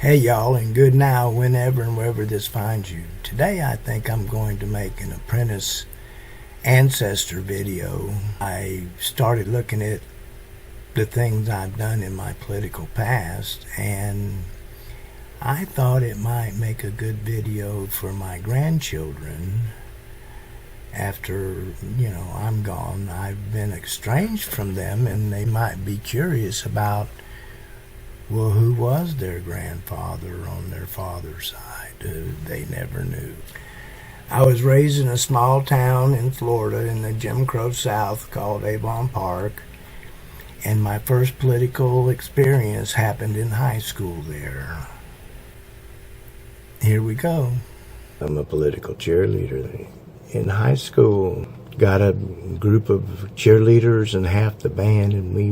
Hey y'all, and good now whenever and wherever this finds you. Today I think I'm going to make an Apprentice Ancestor video. I started looking at the things I've done in my political past, and I thought it might make a good video for my grandchildren after, I'm gone. I've been estranged from them, and they might be curious about, well, who was their grandfather on their father's side? They never knew. I was raised in a small town in Florida in the Jim Crow South called Avon Park, and my first political experience happened in high school there. Here we go. I'm a political cheerleader. In high school, got a group of cheerleaders and half the band, and we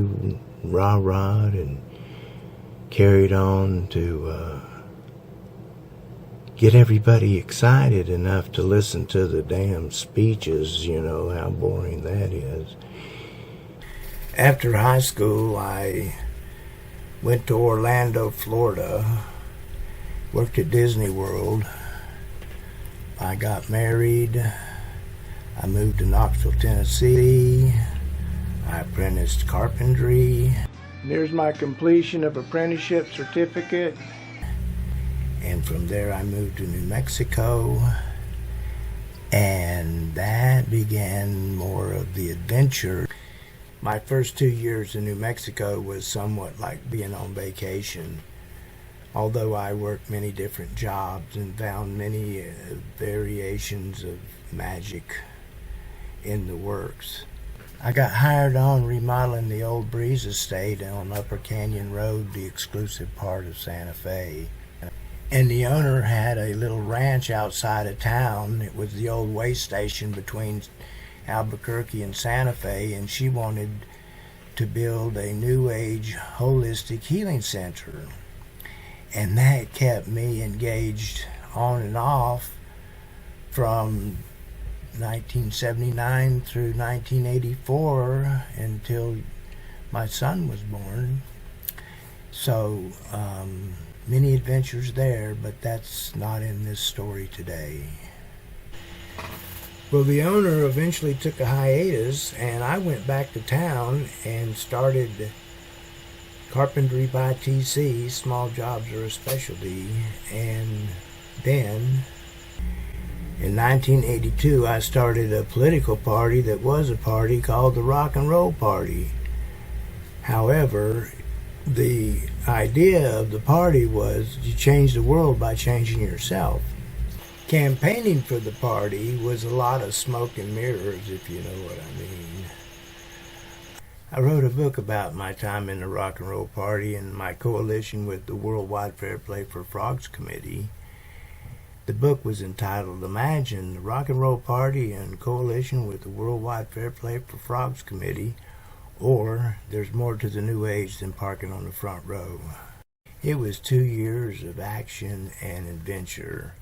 rah-rahed and carried on to get everybody excited enough to listen to the damn speeches. You know how boring that is. After high school, I went to Orlando, Florida, worked at Disney World. I got married. I moved to Knoxville, Tennessee. I apprenticed carpentry. There's my completion of apprenticeship certificate. And from there I moved to New Mexico. And that began more of the adventure. My first 2 years in New Mexico was somewhat like being on vacation. Although I worked many different jobs and found many variations of magic in the works. I got hired on remodeling the old Breeze estate on Upper Canyon Road, the exclusive part of Santa Fe. And the owner had a little ranch outside of town. It was the old way station between Albuquerque and Santa Fe, and she wanted to build a new age holistic healing center. And that kept me engaged on and off from 1979 through 1984 until my son was born. So many adventures there, but that's not in this story today. Well, the owner eventually took a hiatus, and I went back to town and started carpentry by TC. Small jobs are a specialty. And then in 1982, I started a political party that was a party called the Rock and Roll Party. However, the idea of the party was you change the world by changing yourself. Campaigning for the party was a lot of smoke and mirrors, if you know what I mean. I wrote a book about my time in the Rock and Roll Party and my coalition with the Worldwide Fair Play for Frogs Committee. The book was entitled Imagine the Rock and Roll Party in coalition with the Worldwide Fair Play for Frogs Committee, or There's More to the New Age Than Parking on the Front Row. It was 2 years of action and adventure,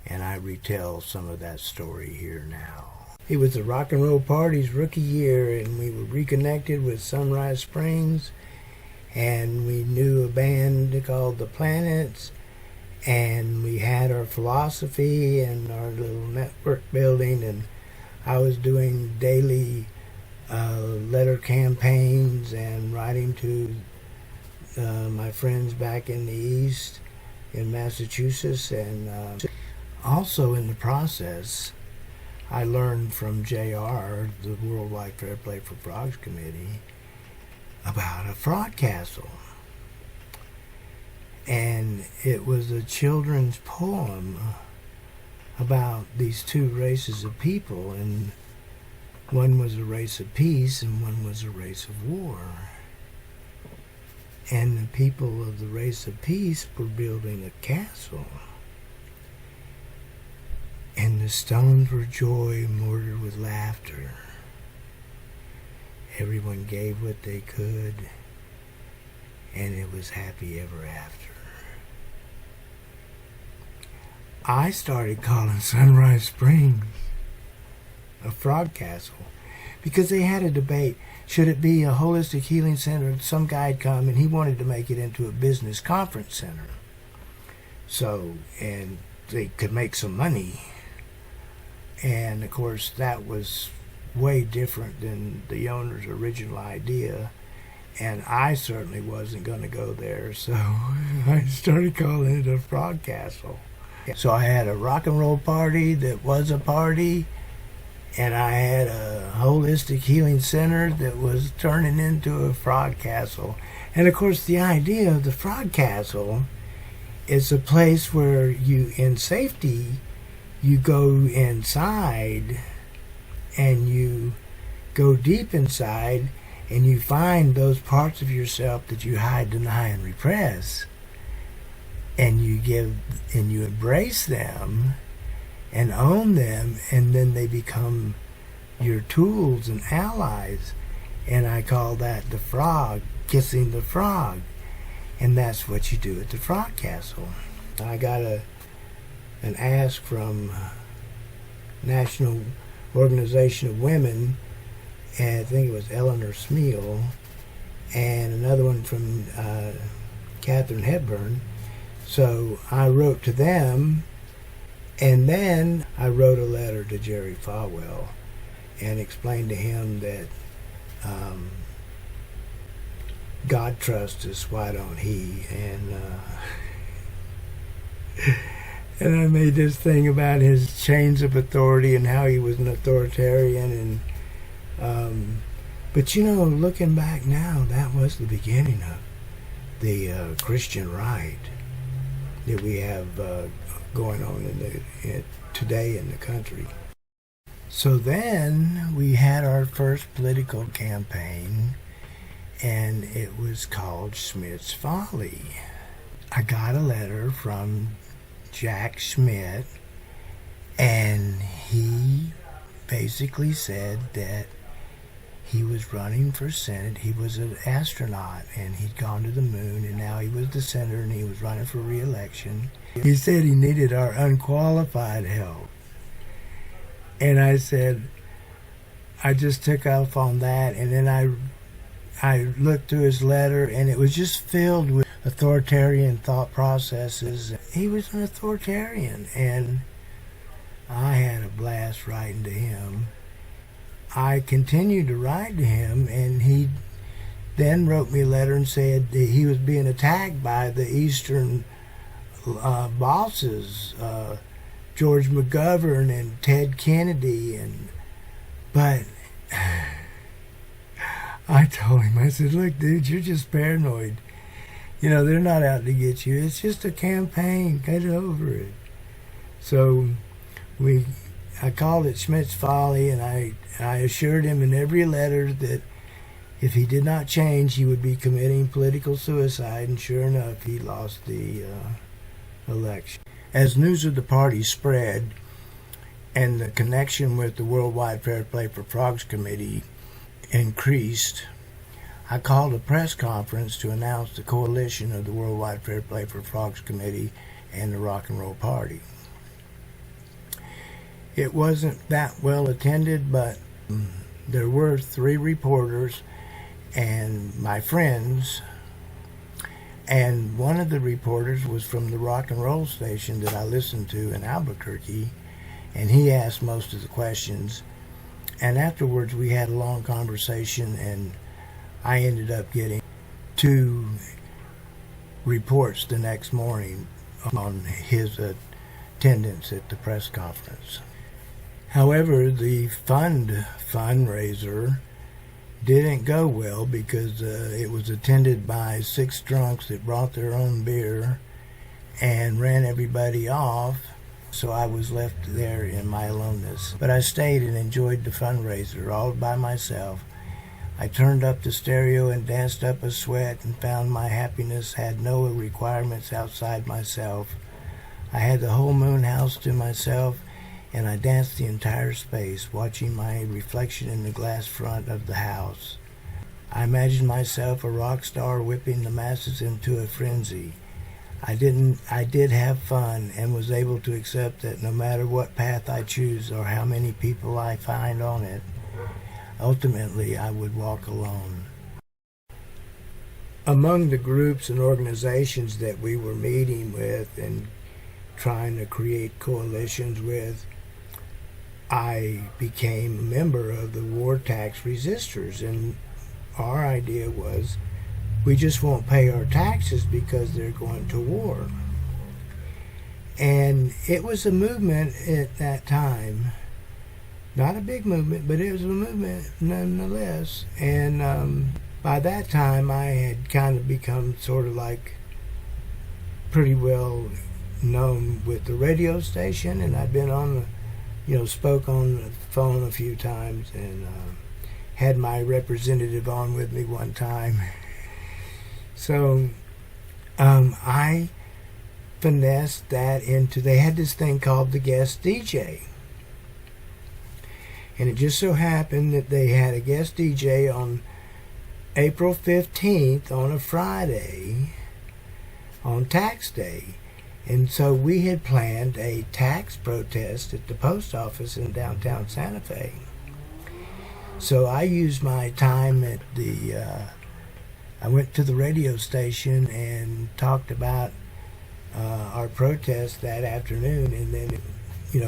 and I retell some of that story here now. It was the Rock and Roll Party's rookie year, and we were reconnected with Sunrise Springs, and we knew a band called The Planets, and we had our philosophy and our little network building, and I was doing daily letter campaigns and writing to my friends back in the East in Massachusetts, and also in the process I learned from JR, the Worldwide Fair Play for Frogs Committee, about a Frogcastle. And it was a children's poem about these two races of people, and one was a race of peace and one was a race of war. And the people of the race of peace were building a castle. And the stones were joy mortared with laughter. Everyone gave what they could, and it was happy ever after. I started calling Sunrise Springs a Frogcastle because they had a debate. Should it be a holistic healing center? Some guy had come and he wanted to make it into a business conference center. So, and they could make some money. And of course, that was way different than the owner's original idea. And I certainly wasn't going to go there, so I started calling it a Frogcastle. So I had a rock and roll party that was a party, and I had a holistic healing center that was turning into a Frogcastle. And of course, the idea of the Frogcastle is a place where you, in safety, you go inside and you go deep inside and you find those parts of yourself that you hide, deny, and repress, and you embrace them and own them, and then they become your tools and allies. And I call that the frog kissing the frog, and that's what you do at the Frogcastle. I got an ask from National Organization of Women, and I think it was Eleanor Smeal, and another one from Katharine Hepburn. So I wrote to them, and then I wrote a letter to Jerry Falwell and explained to him that God trusts us, why don't he? And I made this thing about his chains of authority and how he was an authoritarian. But you know, looking back now, that was the beginning of the Christian right that we have going on today in the country. So then we had our first political campaign, and it was called Schmitt's Folly. I got a letter from Jack Schmitt, and he basically said that he was running for Senate. He was an astronaut, and he'd gone to the moon, and now he was the senator, and he was running for re-election. He said he needed our unqualified help. And I said, I just took off on that, and then I looked through his letter, and it was just filled with authoritarian thought processes. He was an authoritarian, and I had a blast writing to him. I continued to write to him, and he then wrote me a letter and said that he was being attacked by the Eastern bosses, George McGovern and Ted Kennedy, but I told him, I said, look, dude, you're just paranoid. You know, they're not out to get you. It's just a campaign. Get over it. So I called it Schmitt's Folly, and I assured him in every letter that if he did not change, he would be committing political suicide, and sure enough, he lost the election. As news of the party spread and the connection with the Worldwide Fair Play for Frogs Committee increased, I called a press conference to announce the coalition of the Worldwide Fair Play for Frogs Committee and the Rock and Roll Party. It wasn't that well attended, but there were 3 reporters and my friends, and one of the reporters was from the rock and roll station that I listened to in Albuquerque, and he asked most of the questions. And afterwards we had a long conversation, and I ended up getting 2 reports the next morning on his attendance at the press conference. However, the fundraiser didn't go well because it was attended by 6 drunks that brought their own beer and ran everybody off. So I was left there in my aloneness. But I stayed and enjoyed the fundraiser all by myself. I turned up the stereo and danced up a sweat and found my happiness had no requirements outside myself. I had the whole moon house to myself, and I danced the entire space, watching my reflection in the glass front of the house. I imagined myself a rock star whipping the masses into a frenzy. I did have fun and was able to accept that no matter what path I choose or how many people I find on it, ultimately I would walk alone. among the groups and organizations that we were meeting with and trying to create coalitions with, I became a member of the war tax resistors, and our idea was we just won't pay our taxes because they're going to war. And it was a movement at that time, not a big movement, but it was a movement nonetheless. And by that time I had kind of become sort of like pretty well known with the radio station, and I'd been on the, spoke on the phone a few times, and had my representative on with me one time. So I finessed that into, they had this thing called the guest DJ. And it just so happened that they had a guest DJ on April 15th on a Friday on tax day. And so we had planned a tax protest at the post office in downtown Santa Fe. So I used my time at I went to the radio station and talked about our protest that afternoon, and then,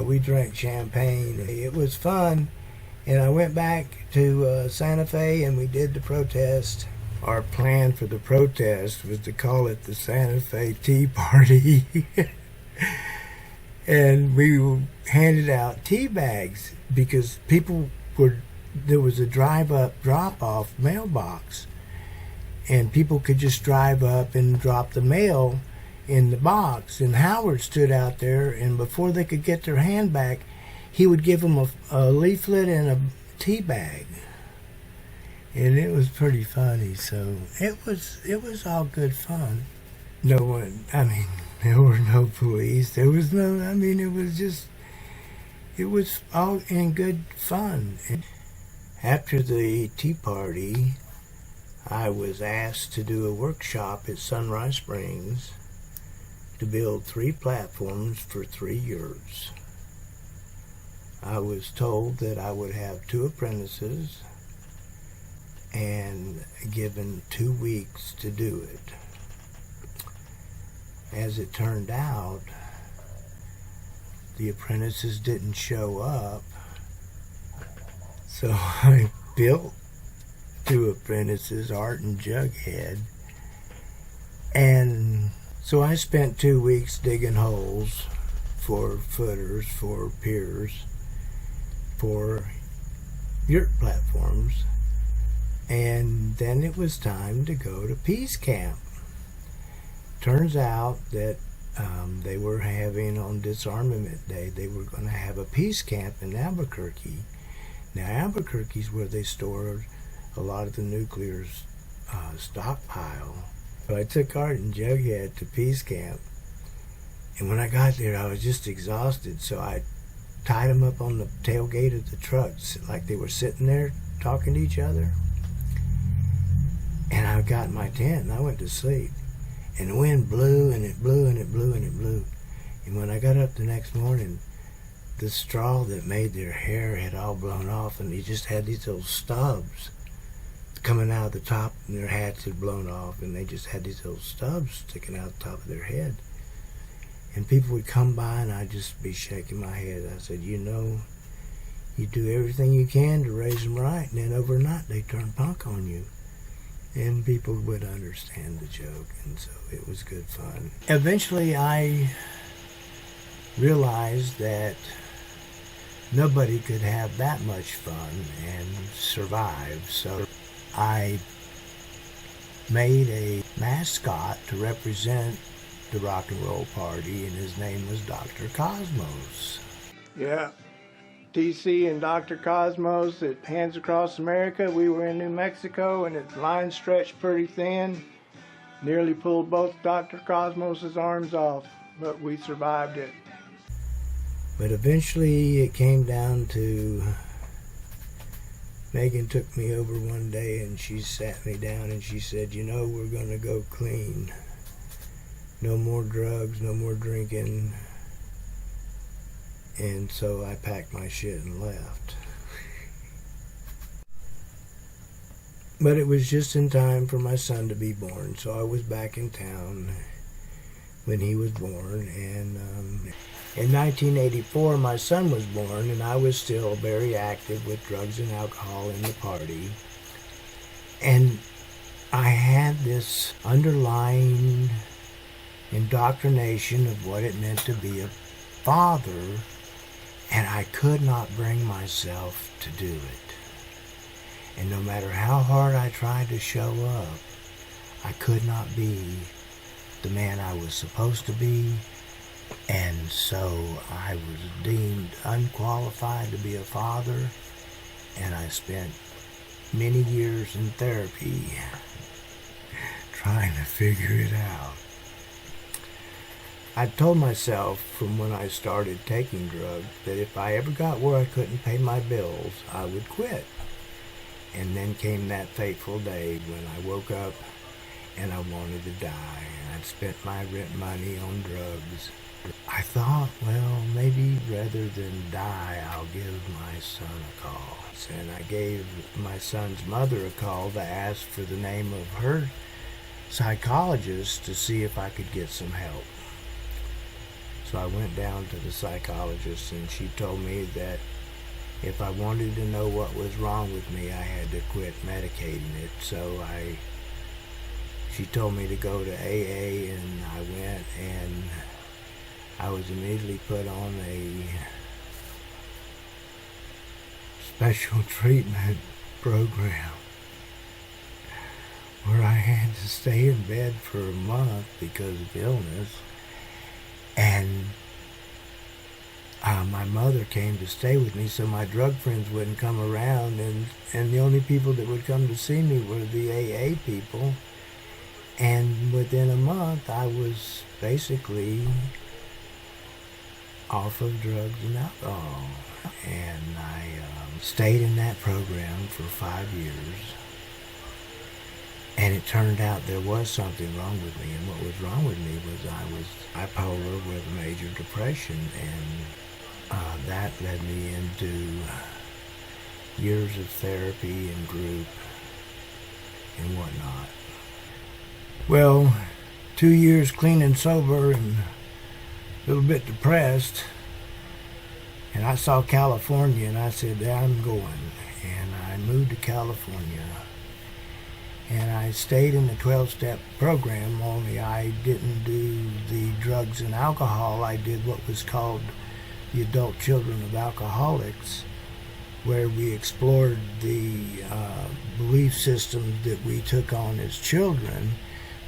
we drank champagne. It was fun, and I went back to Santa Fe and we did the protest. Our plan for the protest was to call it the Santa Fe Tea Party. And we handed out tea bags because there was a drive-up drop-off mailbox, and people could just drive up and drop the mail in the box. And Howard stood out there, and before they could get their hand back, he would give them a leaflet and a tea bag. And it was pretty funny. So it was all good fun. There were no police. There was no, it was all in good fun. And after the tea party, I was asked to do a workshop at Sunrise Springs to build 3 platforms for 3 yurts. I was told that I would have 2 apprentices and given 2 weeks to do it. As it turned out, the apprentices didn't show up, so I built 2 apprentices, Art and Jughead. And so I spent 2 weeks digging holes for footers, for piers, for yurt platforms. And then it was time to go to Peace Camp. Turns out that they were having, on Disarmament Day, they were going to have a peace camp in Albuquerque. Now, Albuquerque's where they stored a lot of the nuclear stockpile. So I took Art and Jughead to Peace Camp, and when I got there I was just exhausted, so I tied them up on the tailgate of the trucks like they were sitting there talking to each other. And I got in my tent and I went to sleep. And the wind blew and it blew and it blew and it blew. And when I got up the next morning, the straw that made their hair had all blown off, and they just had these little stubs coming out of the top, and their hats had blown off, and they just had these little stubs sticking out the top of their head. And people would come by and I'd just be shaking my head. I said, you do everything you can to raise them right, and then overnight they turn punk on you. And people would understand the joke, and so it was good fun. Eventually I realized that nobody could have that much fun and survive, so I made a mascot to represent the rock and roll party, and his name was Dr. Cosmos. Yeah, TC and Dr. Cosmos at Hands Across America. We were in New Mexico, and its line stretched pretty thin. Nearly pulled both Dr. Cosmos's arms off, but we survived it. But eventually it came down to, Megan took me over one day and she sat me down and she said, we're going to go clean. No more drugs, no more drinking. And so I packed my shit and left. But it was just in time for my son to be born, so I was back in town when he was born. And in 1984, my son was born, and I was still very active with drugs and alcohol in the party. And I had this underlying indoctrination of what it meant to be a father, and I could not bring myself to do it. And no matter how hard I tried to show up, I could not be the man I was supposed to be, and so I was deemed unqualified to be a father, and I spent many years in therapy trying to figure it out. I told myself from when I started taking drugs that if I ever got where I couldn't pay my bills, I would quit. And then came that fateful day when I woke up and I wanted to die. And I'd spent my rent money on drugs. I thought, well, maybe rather than die, I'll give my son a call. And I gave my son's mother a call to ask for the name of her psychologist to see if I could get some help. So I went down to the psychologist, and she told me that if I wanted to know what was wrong with me, I had to quit medicating it. So she told me to go to AA, and I went, and I was immediately put on a special treatment program where I had to stay in bed for a month because of illness. And my mother came to stay with me, so my drug friends wouldn't come around, and the only people that would come to see me were the AA people. And within a month, I was basically off of drugs and alcohol. And I stayed in that program for 5 years. And it turned out there was something wrong with me. And what was wrong with me was I was bipolar with major depression. And that led me into years of therapy and group and whatnot. Well, 2 years clean and sober and a little bit depressed. And I saw California and I said, I'm going. And I moved to California. And I stayed in the 12-step program, only I didn't do the drugs and alcohol. I did what was called the Adult Children of Alcoholics, where we explored the belief systems that we took on as children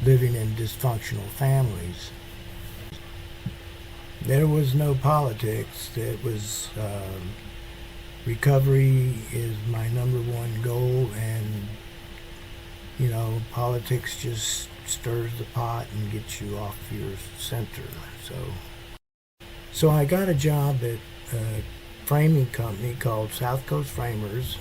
living in dysfunctional families. There was no politics. It was recovery is my number one goal, and you know, politics just stirs the pot and gets you off your center. So I got a job at a framing company called South Coast Framers,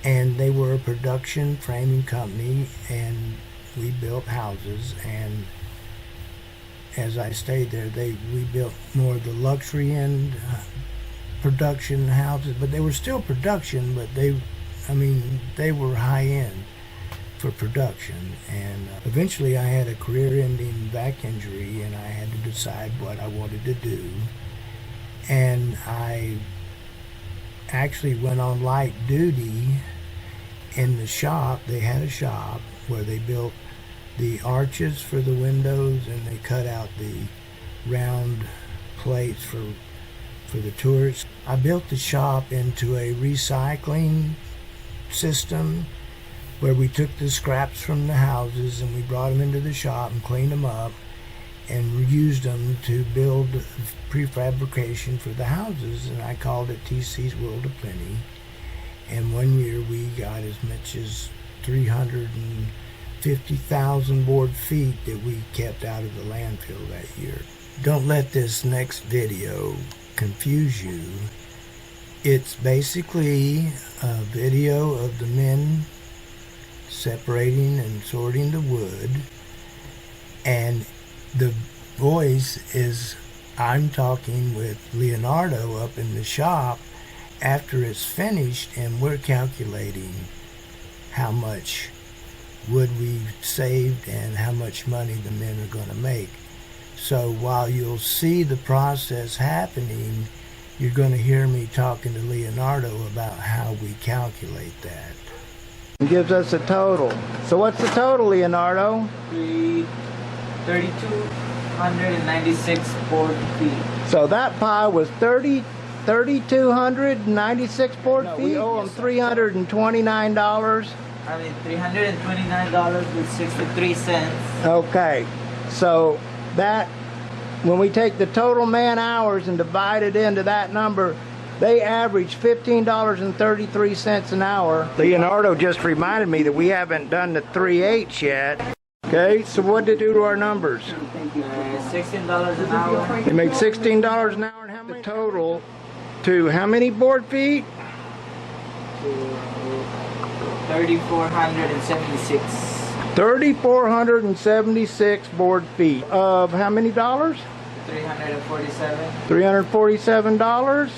and they were a production framing company, and we built houses. And as I stayed there, we built more of the luxury end production houses, but they were still production, but they were high end for production. And eventually I had a career-ending back injury, and I had to decide what I wanted to do. And I actually went on light duty in the shop. They had a shop where they built the arches for the windows, and they cut out the round plates for the tourists. I built the shop into a recycling system where we took the scraps from the houses and we brought them into the shop and cleaned them up and used them to build prefabrication for the houses, and I called it TC's World of Plenty. And one year we got as much as 350,000 board feet that we kept out of the landfill that year. Don't let this next video confuse you. It's basically a video of the men separating and sorting the wood, and the voice is I'm talking with Leonardo up in the shop after it's finished, and we're calculating how much wood we've saved and how much money the men are going to make. So while you'll see the process happening, you're going to hear me talking to Leonardo about how we calculate that. It gives us a total. So what's the total, Leonardo? 3,296 board feet. So that pie was 3,296 board feet? We owe them $329. I mean, $329 with 63 cents. Okay, so that, when we take the total man hours and divide it into that number, they average $15.33 an hour. Leonardo just reminded me that we haven't done the 3/8 yet. Okay, so what did they do to our numbers? $16 an hour. They made $16 an hour, and how many total to how many board feet? 3,476. 3,476 board feet of how many dollars? 347. $347.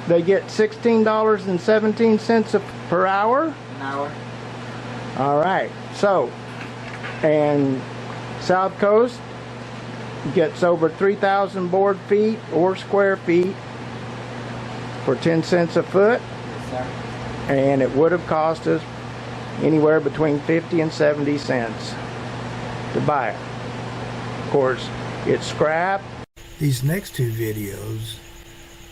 They get $16.17 per hour. An hour. All right. So, and South Coast gets over 3,000 board feet or square feet for 10 cents a foot. Yes, sir. And it would have cost us anywhere between 50 and 70 cents to buy it. Of course, it's scrap. These next two videos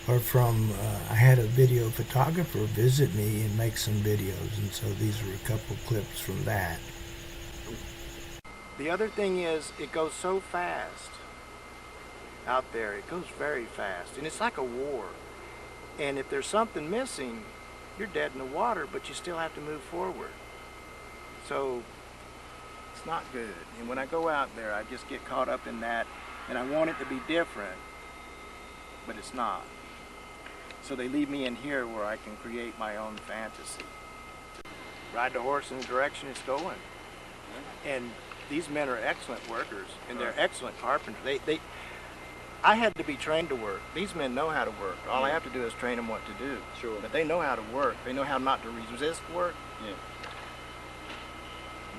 are from, I had a video photographer visit me and make some videos, and so these are a couple clips from that. The other thing is, it goes so fast out there. It goes very fast, and it's like a war. And if there's something missing, you're dead in the water, but you still have to move forward. So it's not good. And when I go out there, I just get caught up in that, and I want it to be different, but it's not. So they leave me in here where I can create my own fantasy. Ride the horse in the direction it's going. And these men are excellent workers, and they're excellent carpenters. I had to be trained to work. These men know how to work. All I have to do is train them what to do. Sure. But they know how to work. They know how not to resist work. Yeah.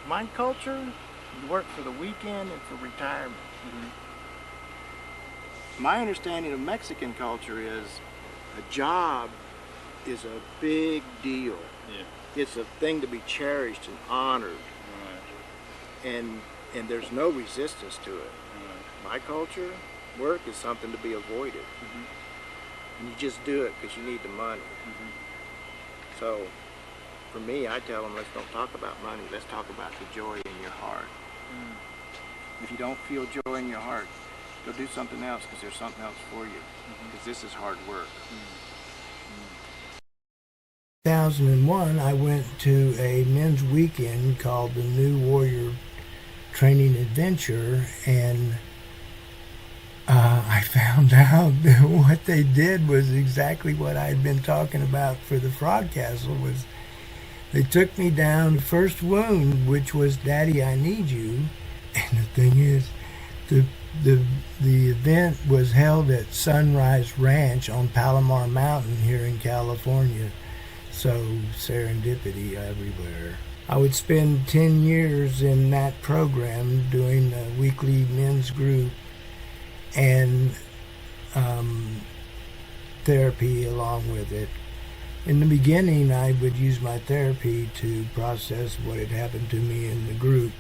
My culture, you work for the weekend and for retirement. Mm-hmm. My understanding of Mexican culture is a job is a big deal. Yeah. It's a thing to be cherished and honored. Right. And there's no resistance to it. Right. My culture, work is something to be avoided. Mm-hmm. And you just do it because you need the money. Mm-hmm. So for me, I tell them, let's don't talk about money. Let's talk about the joy in your heart. Mm. If you don't feel joy in your heart, go do something else, because there's something else for you. Because this is hard work. 2001, I went to a men's weekend called the New Warrior Training Adventure, and I found out that what they did was exactly what I had been talking about for the Frogcastle. Was they took me down the first wound, which was "Daddy, I Need You," and the thing is, the event was held at Sunrise Ranch on Palomar Mountain here in California. So serendipity everywhere. I would spend 10 years in that program doing a weekly men's group and therapy along with it. In the beginning, I would use my therapy to process what had happened to me in the group.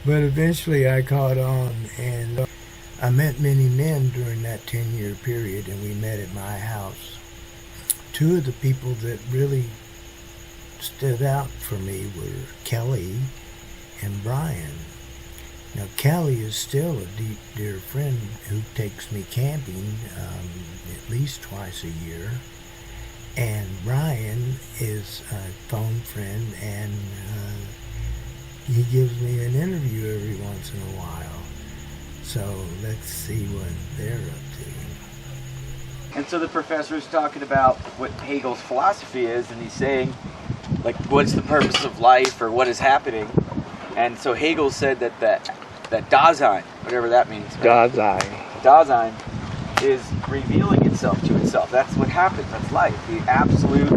But eventually I caught on, and I met many men during that 10-year period, and we met at my house. Two of the people that really stood out for me were Kelly and Brian. Now, Kelly is still a deep, dear friend who takes me camping at least twice a year. And Brian is a phone friend, and he gives me an interview every once in a while. So let's see what they're up to. And so the professor's talking about what Hegel's philosophy is, and he's saying, like, what's the purpose of life, or what is happening? And so Hegel said that Dasein, whatever that means. Dasein is revealing itself to itself. That's what happens. That's life. The absolute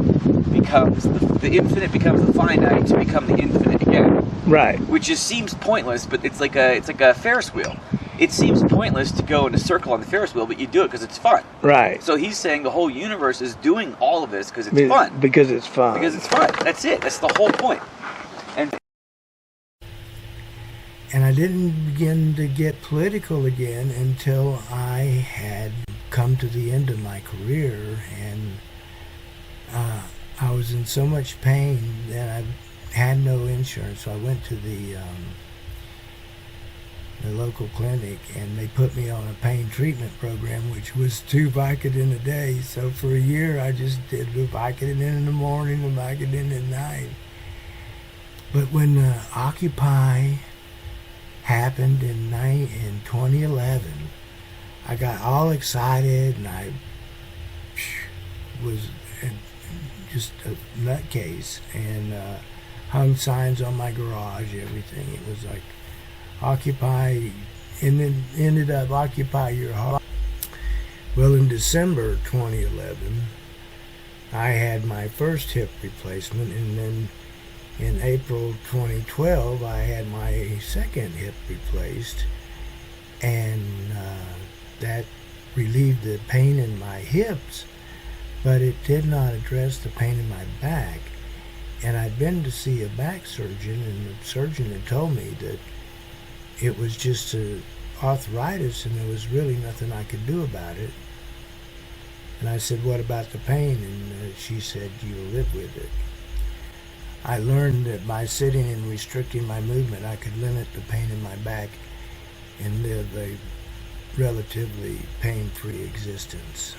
becomes the infinite becomes the finite to become the infinite again. Right. Which just seems pointless, but it's like a Ferris wheel. It seems pointless to go in a circle on the Ferris wheel, but you do it because it's fun. Right. So he's saying the whole universe is doing all of this because it's fun. Because it's fun. Because it's fun. That's it. That's the whole point. And I didn't begin to get political again until I had come to the end of my career, and I was in so much pain that I had no insurance. So I went to the local clinic, and they put me on a pain treatment program, which was 2 Vicodin a day. So for a year, I just did the Vicodin in the morning, the Vicodin at night. But when Occupy happened in 2011, I got all excited, and I was just a nutcase, and hung signs on my garage, everything. It was like, Occupy, and then ended up Occupy Your Heart. Well, in December 2011, I had my first hip replacement, and then in April 2012, I had my second hip replaced, and that relieved the pain in my hips, but it did not address the pain in my back. And I'd been to see a back surgeon, and the surgeon had told me that it was just arthritis, and there was really nothing I could do about it. And I said, what about the pain? And she said, you'll live with it. I learned that by sitting and restricting my movement, I could limit the pain in my back and live a relatively pain-free existence.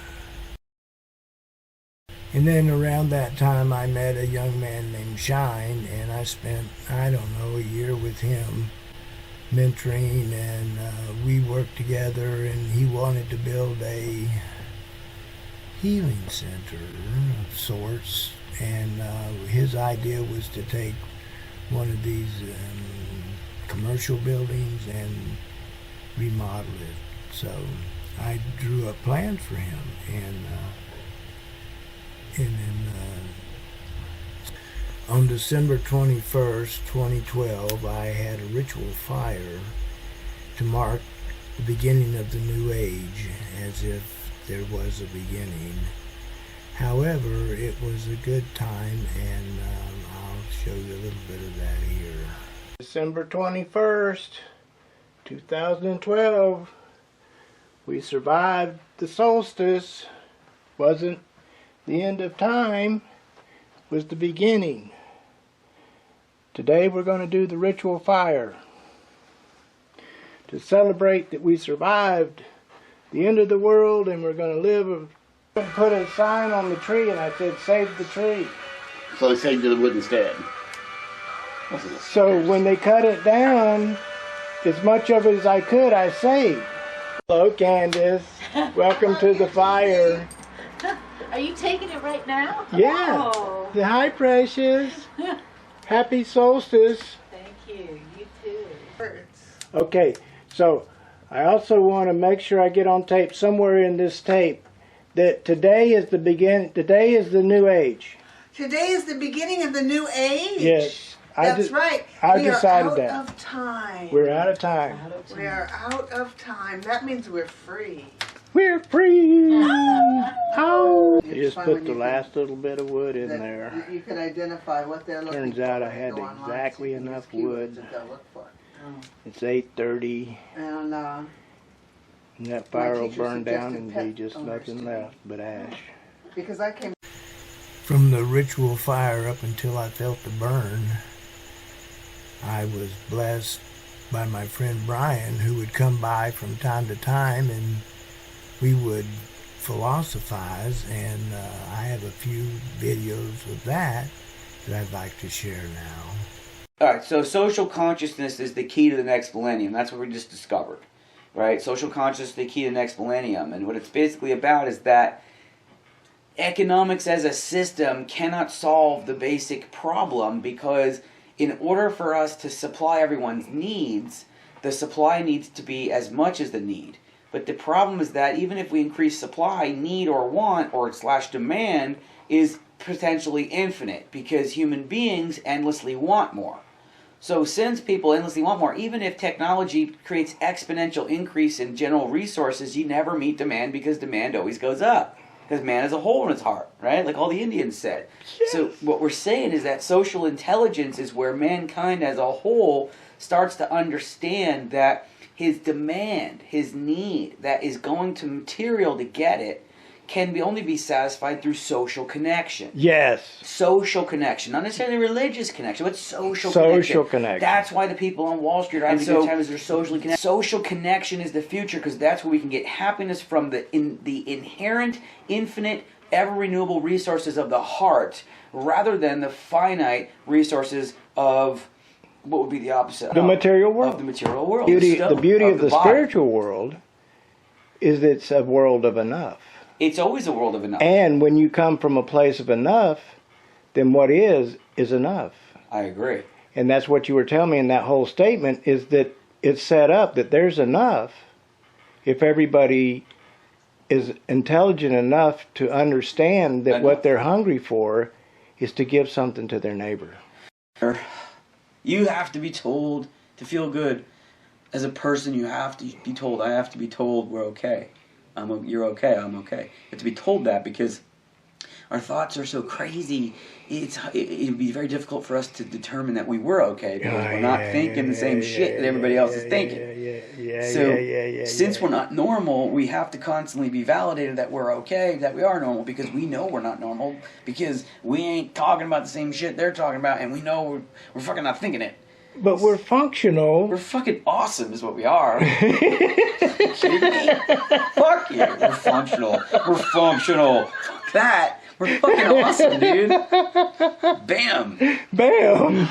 And then around that time, I met a young man named Shine, and I spent, I don't know, a year with him mentoring, and we worked together, and he wanted to build a healing center of sorts, and his idea was to take one of these commercial buildings and remodel it. So I drew up plans for him, and then on December 21st, 2012, I had a ritual fire to mark the beginning of the new age, as if there was a beginning. However, it was a good time, and I'll show you a little bit of that here. December 21st, 2012, we survived the solstice. Wasn't the end of time, was the beginning. Today we're going to do the ritual fire to celebrate that we survived the end of the world, and we're going to live. Put a sign on the tree, and I said, save the tree. So they saved the wood instead. So when they cut it down, as much of it as I could, I saved. Hello, Candice. Welcome to the fire. Are you taking it right now? Yeah. Oh. Hi, precious. Happy solstice. Thank you. You too. Okay, so I also want to make sure I get on tape somewhere in this tape that today is today is the new age. Today is the beginning of the new age? Yes. That's right. I decided that. We are out of time. We're out of time. We are out of time. That means we're free. We're free. Oh. You just put the last little bit of wood in there. You can identify what they're looking for. Turns out I had exactly enough wood. It's 8:30. And that fire will burn down and be just nothing left but ash. Because I came from the ritual fire up until I felt the burn, I was blessed by my friend Brian, who would come by from time to time, and we would philosophize, and I have a few videos of that I'd like to share now. Alright, so social consciousness is the key to the next millennium. That's what we just discovered. Right? Social consciousness is the key to the next millennium. And what it's basically about is that economics as a system cannot solve the basic problem, because in order for us to supply everyone's needs, the supply needs to be as much as the need. But the problem is that even if we increase supply, need or want or / demand is potentially infinite, because human beings endlessly want more. So since people endlessly want more, even if technology creates exponential increase in general resources, you never meet demand, because demand always goes up. Because man has a hole in its heart, right? Like all the Indians said. Yes. So what we're saying is that social intelligence is where mankind as a whole starts to understand that his demand, his need, that is going to material to get it, can only be satisfied through social connection. Yes. Social connection. Not necessarily religious connection, but social connection. That's why the people on Wall Street are having a good time, is they're socially connected. Social connection is the future, because that's where we can get happiness from the inherent, infinite, ever-renewable resources of the heart, rather than the finite resources of, what would be the opposite? The material world. Of the material world. The beauty of the body. spiritual world is that it's a world of enough. It's always a world of enough. And when you come from a place of enough, then what is enough. I agree. And that's what you were telling me in that whole statement, is that it's set up that there's enough if everybody is intelligent enough to understand that what they're hungry for is to give something to their neighbor. You have to be told to feel good. As a person, you have to be told, I have to be told we're okay. You're okay, I'm okay. You have to be told that, because our thoughts are so crazy. It would be very difficult for us to determine that we were okay, because we're not thinking the same shit that everybody else is thinking. Since we're not normal, we have to constantly be validated that we're okay, that we are normal, because we know we're not normal, because we ain't talking about the same shit they're talking about, and we know we're fucking not thinking it. But we're functional. We're fucking awesome is what we are. Kidding me? Fuck yeah, we're functional. We're functional. Fuck that. We're fucking awesome, dude. Bam. Bam.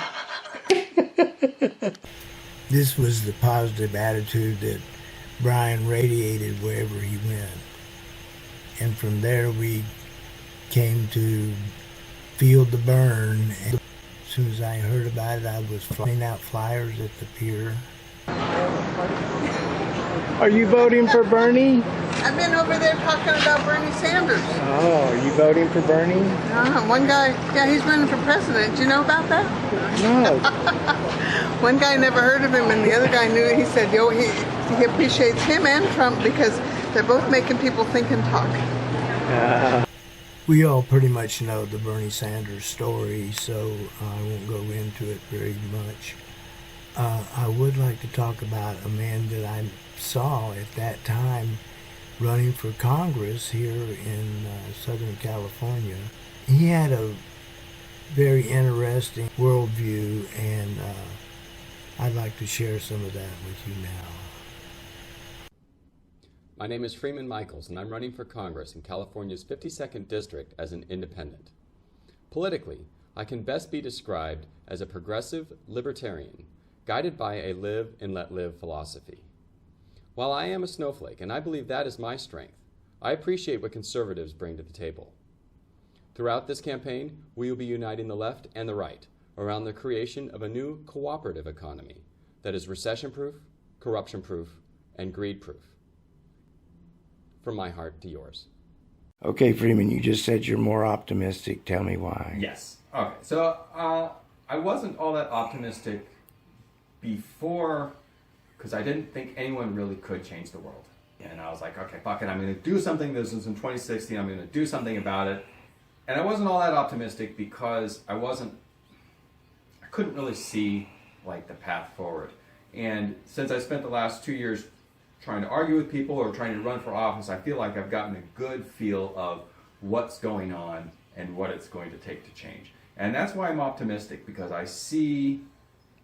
This was the positive attitude that Brian radiated wherever he went. And from there we came to feel the burn. And as soon as I heard about it, I was flying out flyers at the pier. Are you voting for Bernie? I've been over there talking about Bernie Sanders. Oh, are you voting for Bernie? One guy, yeah, he's running for president. Do you know about that? No. One guy never heard of him, and the other guy knew. He said, he appreciates him and Trump because they're both making people think and talk. We all pretty much know the Bernie Sanders story, so I won't go into it very much. I would like to talk about a man that I saw at that time running for Congress here in Southern California. He had a very interesting worldview, and I'd like to share some of that with you now. My name is Freeman Michaels, and I'm running for Congress in California's 52nd District as an independent. Politically, I can best be described as a progressive libertarian, guided by a live and let live philosophy. While I am a snowflake, and I believe that is my strength, I appreciate what conservatives bring to the table. Throughout this campaign, we will be uniting the left and the right around the creation of a new cooperative economy that is recession-proof, corruption-proof, and greed-proof. From my heart to yours. Okay, Freeman, you just said you're more optimistic. Tell me why. Yes. Okay, so I wasn't all that optimistic before, because I didn't think anyone really could change the world. And I was like, okay, fuck it, I'm going to do something. This is in 2016, I'm going to do something about it. And I wasn't all that optimistic because I couldn't really see like the path forward. And since I spent the last 2 years trying to argue with people or trying to run for office, I feel like I've gotten a good feel of what's going on and what it's going to take to change. And that's why I'm optimistic, because I see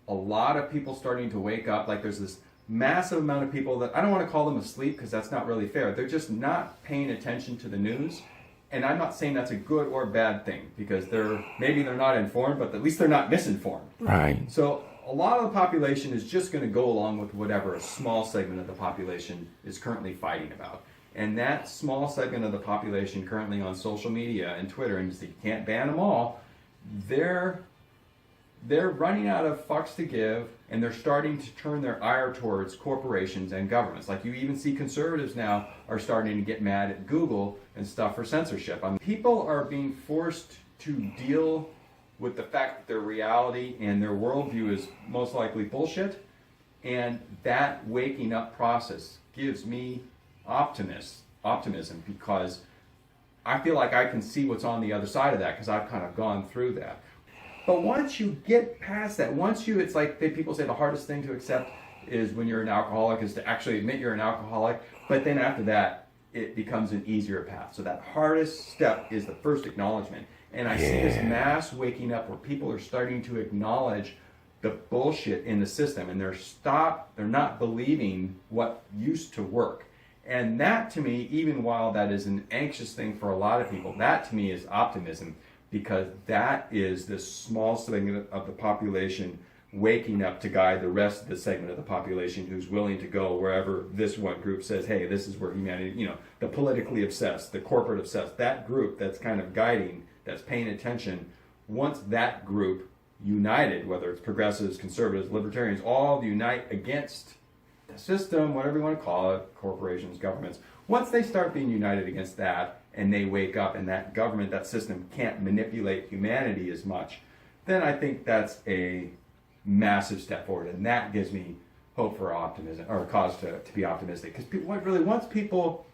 a lot of people starting to wake up. Like there's this massive amount of people that, I don't want to call them asleep because that's not really fair. They're just not paying attention to the news. And I'm not saying that's a good or bad thing, because maybe they're not informed, but at least they're not misinformed. Right. So a lot of the population is just going to go along with whatever a small segment of the population is currently fighting about. And that small segment of the population currently on social media and Twitter, and you can't ban them all, they're running out of fucks to give, and they're starting to turn their ire towards corporations and governments. Like you even see conservatives now are starting to get mad at Google and stuff for censorship. I mean, people are being forced to deal with the fact that their reality and their worldview is most likely bullshit. And that waking up process gives me optimism, because I feel like I can see what's on the other side of that, because I've kind of gone through that. But once you get past that, it's like people say the hardest thing to accept is when you're an alcoholic is to actually admit you're an alcoholic. But then after that, it becomes an easier path. So that hardest step is the first acknowledgement. And I see this mass waking up where people are starting to acknowledge the bullshit in the system, and they're not believing what used to work. And that to me, even while that is an anxious thing for a lot of people, that to me is optimism, because that is the small segment of the population waking up to guide the rest of the segment of the population who's willing to go wherever this one group says, hey, this is where humanity, the politically obsessed, the corporate obsessed, that group that's kind of guiding, that's paying attention. Once that group united, whether it's progressives, conservatives, libertarians, all unite against the system, whatever you want to call it, corporations, governments, once they start being united against that and they wake up and that government, that system can't manipulate humanity as much, then I think that's a massive step forward, and that gives me hope for optimism, or cause to be optimistic. Because once people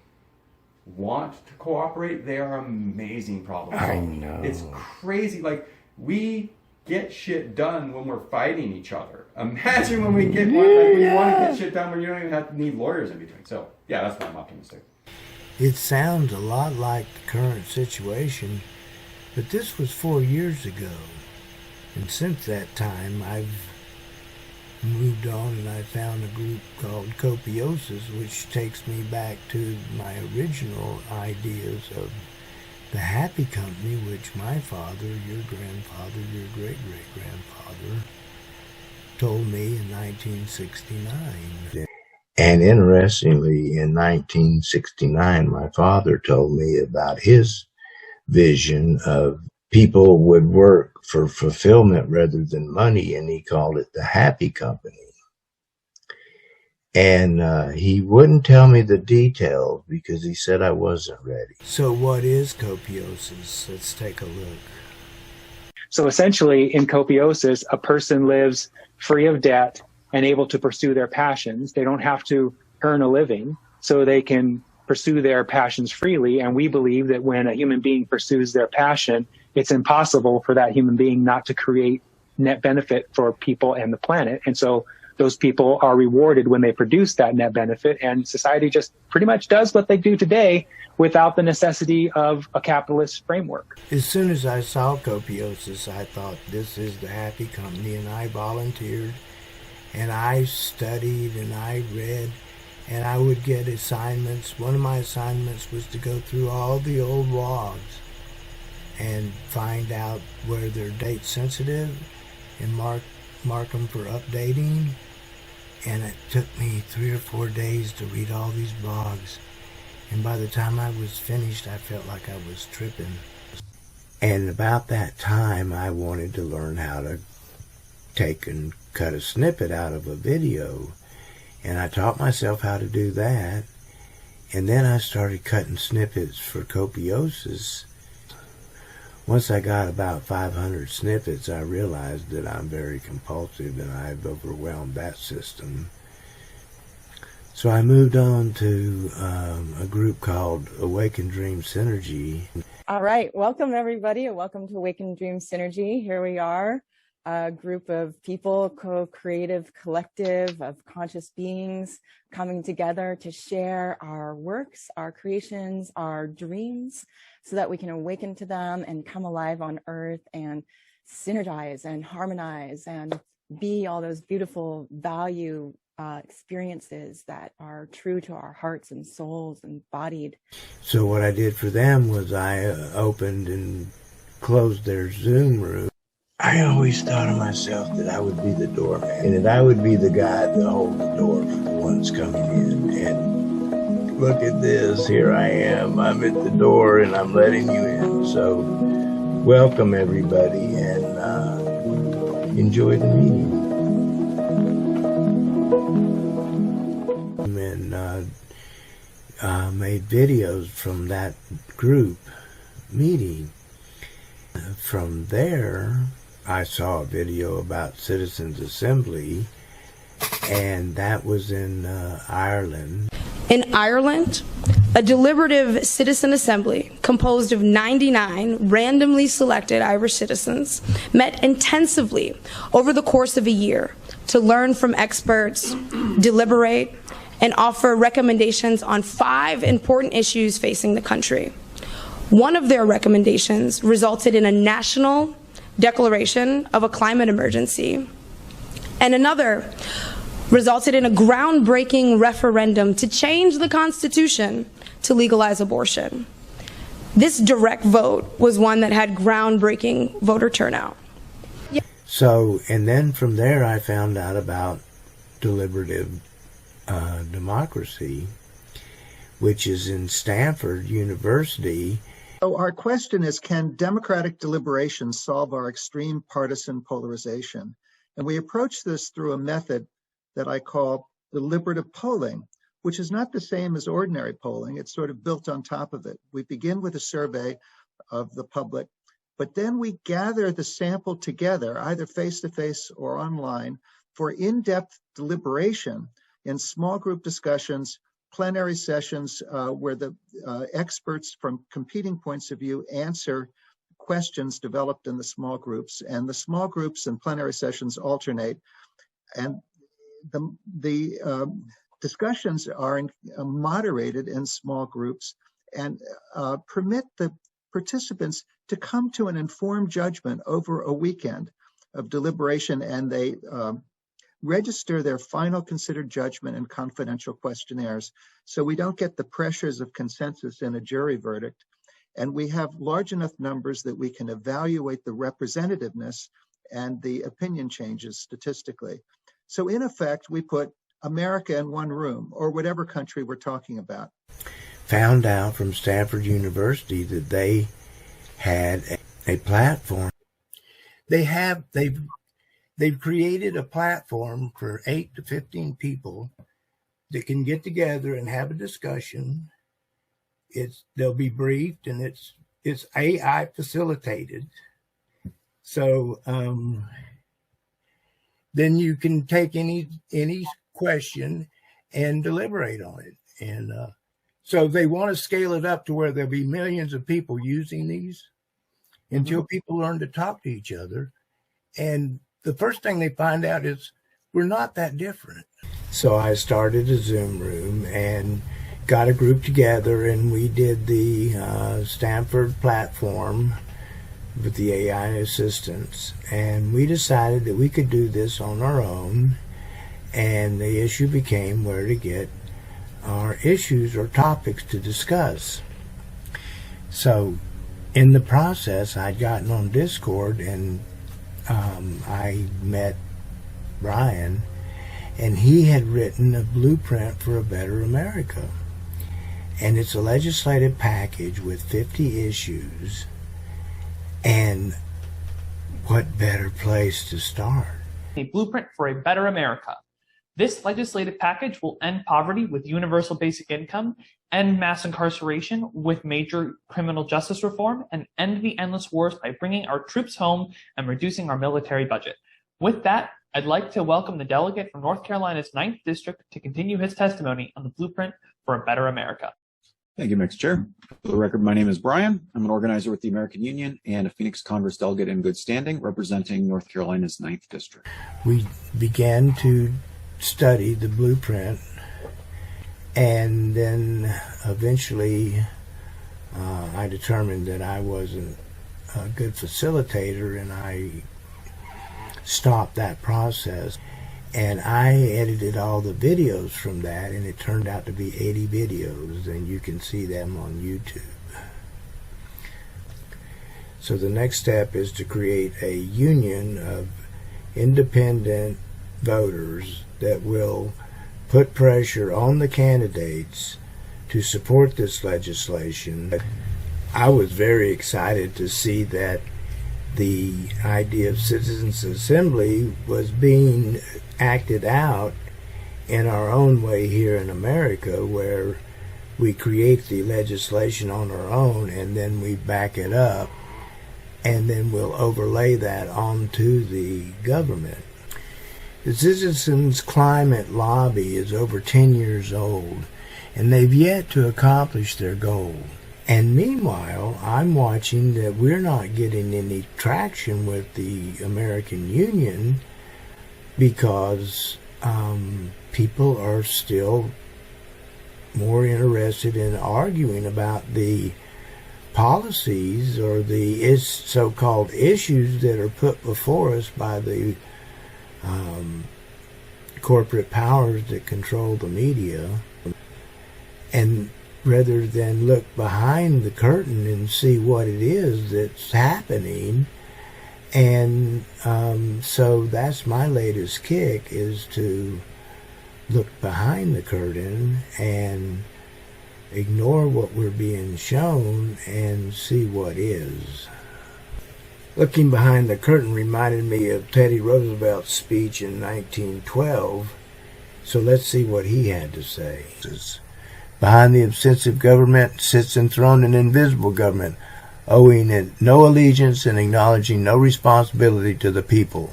want to cooperate, they are amazing problem solvers. I know. It's crazy. Like, we get shit done when we're fighting each other. Imagine when we get when you want to get shit done when you don't even have to need lawyers in between. So yeah, that's why I'm optimistic. It sounds a lot like the current situation, but this was 4 years ago. And since that time, I've moved on and I found a group called Copiosis, which takes me back to my original ideas of the happy company, which my father, your grandfather, your great-great-grandfather told me in 1969. And interestingly, in 1969, my father told me about his vision of people would work for fulfillment rather than money, and he called it the happy company. And he wouldn't tell me the details because he said I wasn't ready. So what is Copiosis? Let's take a look. So essentially, in Copiosis, a person lives free of debt and able to pursue their passions. They don't have to earn a living, so they can pursue their passions freely. And we believe that when a human being pursues their passion, it's impossible for that human being not to create net benefit for people and the planet. And so those people are rewarded when they produce that net benefit, and society just pretty much does what they do today without the necessity of a capitalist framework. As soon as I saw Copiosis, I thought, this is the happy company, and I volunteered, and I studied, and I read, and I would get assignments. One of my assignments was to go through all the old logs and find out where they're date sensitive and mark them for updating. And it took me 3 or 4 days to read all these blogs. And by the time I was finished, I felt like I was tripping. And about that time, I wanted to learn how to take and cut a snippet out of a video. And I taught myself how to do that. And then I started cutting snippets for Copiosis. Once I got about 500 snippets, I realized that I'm very compulsive and I've overwhelmed that system. So I moved on to a group called Awaken Dreams Synergy. All right, welcome everybody, and welcome to Awaken Dreams Synergy. Here we are, a group of people, co-creative collective of conscious beings coming together to share our works, our creations, our dreams, so that we can awaken to them and come alive on earth and synergize and harmonize and be all those beautiful value experiences that are true to our hearts and souls embodied. So what I did for them was I opened and closed their Zoom room. I always thought of myself that I would be the doorman and that I would be the guy to hold the door for the ones coming in. And look at this, here I am. I'm at the door and I'm letting you in. So welcome everybody and enjoy the meeting. And made videos from that group meeting. from there, I saw a video about Citizens Assembly, and that was in Ireland. In Ireland, a deliberative citizen assembly composed of 99 randomly selected Irish citizens met intensively over the course of a year to learn from experts, deliberate, and offer recommendations on 5 important issues facing the country. One of their recommendations resulted in a national declaration of a climate emergency, and another resulted in a groundbreaking referendum to change the Constitution to legalize abortion. This direct vote was one that had groundbreaking voter turnout. So, and then from there I found out about deliberative democracy, which is in Stanford University. So our question is, can democratic deliberation solve our extreme partisan polarization? And we approach this through a method that I call deliberative polling, which is not the same as ordinary polling. It's sort of built on top of it. We begin with a survey of the public, but then we gather the sample together, either face-to-face or online, for in-depth deliberation in small group discussions, plenary sessions where the experts from competing points of view answer questions developed in the small groups. And the small groups and plenary sessions alternate. And the discussions are moderated in small groups and permit the participants to come to an informed judgment over a weekend of deliberation, and they register their final considered judgment in confidential questionnaires, so we don't get the pressures of consensus in a jury verdict, and we have large enough numbers that we can evaluate the representativeness and the opinion changes statistically. So in effect, we put America in one room, or whatever country we're talking about. Found out from Stanford University that they had a platform. They've created a platform for 8 to 15 people that can get together and have a discussion. They'll be briefed, and it's AI facilitated. So then you can take any question and deliberate on it. And so they want to scale it up to where there'll be millions of people using these until people learn to talk to each other. And the first thing they find out is we're not that different. So I started a Zoom room and got a group together, and we did the Stanford platform with the AI assistants, and we decided that we could do this on our own, and the issue became where to get our issues or topics to discuss. So in the process, I'd gotten on Discord, and I met Brian, and he had written a blueprint for a better America, and it's a legislative package with 50 issues. And what better place to start? A blueprint for a better America. This legislative package will end poverty with universal basic income, end mass incarceration with major criminal justice reform, and end the endless wars by bringing our troops home and reducing our military budget. With that, I'd like to welcome the delegate from North Carolina's 9th District to continue his testimony on the blueprint for a better America. Thank you, Mr. Chair. For the record, my name is Brian. I'm an organizer with the American Union and a Phoenix Congress delegate in good standing, representing North Carolina's 9th District. We began to study the blueprint, and then eventually I determined that I wasn't a good facilitator, and I stopped that process. And I edited all the videos from that, and it turned out to be 80 videos, and you can see them on YouTube. So the next step is to create a union of independent voters that will put pressure on the candidates to support this legislation. I was very excited to see that the idea of Citizens Assembly was being acted out in our own way here in America, where we create the legislation on our own and then we back it up and then we'll overlay that onto the government. The Citizens Climate Lobby is over 10 years old, and they've yet to accomplish their goal. And meanwhile, I'm watching that we're not getting any traction with the American Union because people are still more interested in arguing about the policies or the so-called issues that are put before us by the corporate powers that control the media, and rather than look behind the curtain and see what it is that's happening. And so that's my latest kick, is to look behind the curtain and ignore what we're being shown and see what is. Looking behind the curtain reminded me of Teddy Roosevelt's speech in 1912, so let's see what he had to say. Behind the obsessive government sits enthroned an invisible government, owing it no allegiance and acknowledging no responsibility to the people.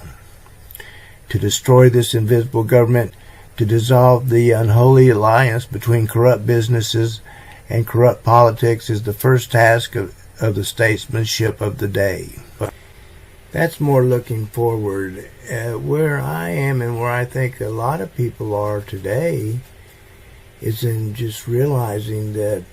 To destroy this invisible government, to dissolve the unholy alliance between corrupt businesses and corrupt politics, is the first task of the statesmanship of the day. That's more looking forward. Where I am and where I think a lot of people are today is in just realizing that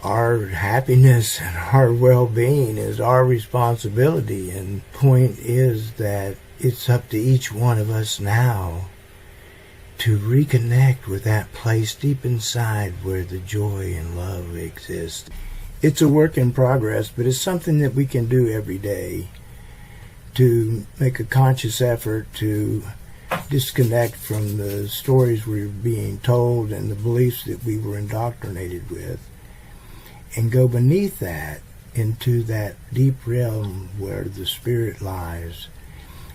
our happiness and our well-being is our responsibility. And the point is that it's up to each one of us now to reconnect with that place deep inside where the joy and love exist. It's a work in progress, but it's something that we can do every day to make a conscious effort to disconnect from the stories we're being told and the beliefs that we were indoctrinated with, and go beneath that into that deep realm where the spirit lies,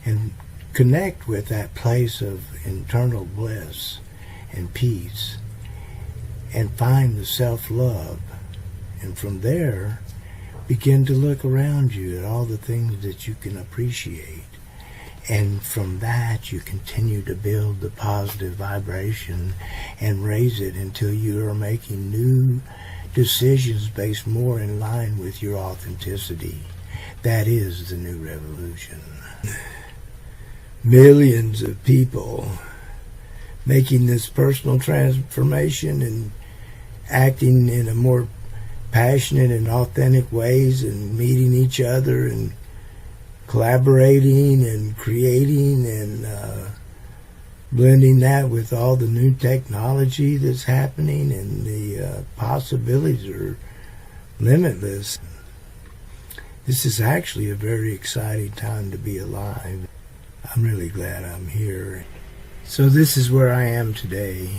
and connect with that place of internal bliss and peace, and find the self-love. And from there, begin to look around you at all the things that you can appreciate. And from that, you continue to build the positive vibration and raise it until you are making new decisions based more in line with your authenticity. That is the new revolution. Millions of people making this personal transformation and acting in a more passionate and authentic ways, and meeting each other and collaborating and creating and blending that with all the new technology that's happening, and the possibilities are limitless. This is actually a very exciting time to be alive. I'm really glad I'm here. So this is where I am today.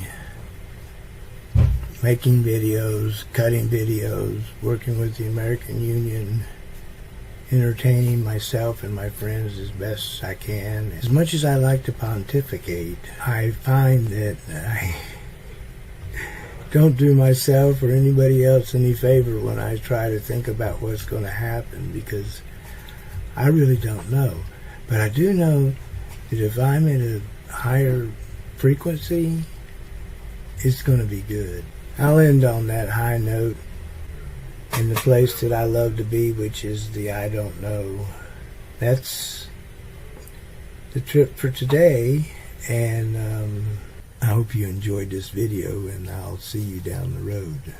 Making videos, cutting videos, working with the American Union, entertaining myself and my friends as best I can. As much as I like to pontificate, I find that I don't do myself or anybody else any favor when I try to think about what's going to happen, because I really don't know. But I do know that if I'm at a higher frequency, it's going to be good. I'll end on that high note in the place that I love to be, which is the I don't know. That's the trip for today, and I hope you enjoyed this video, and I'll see you down the road.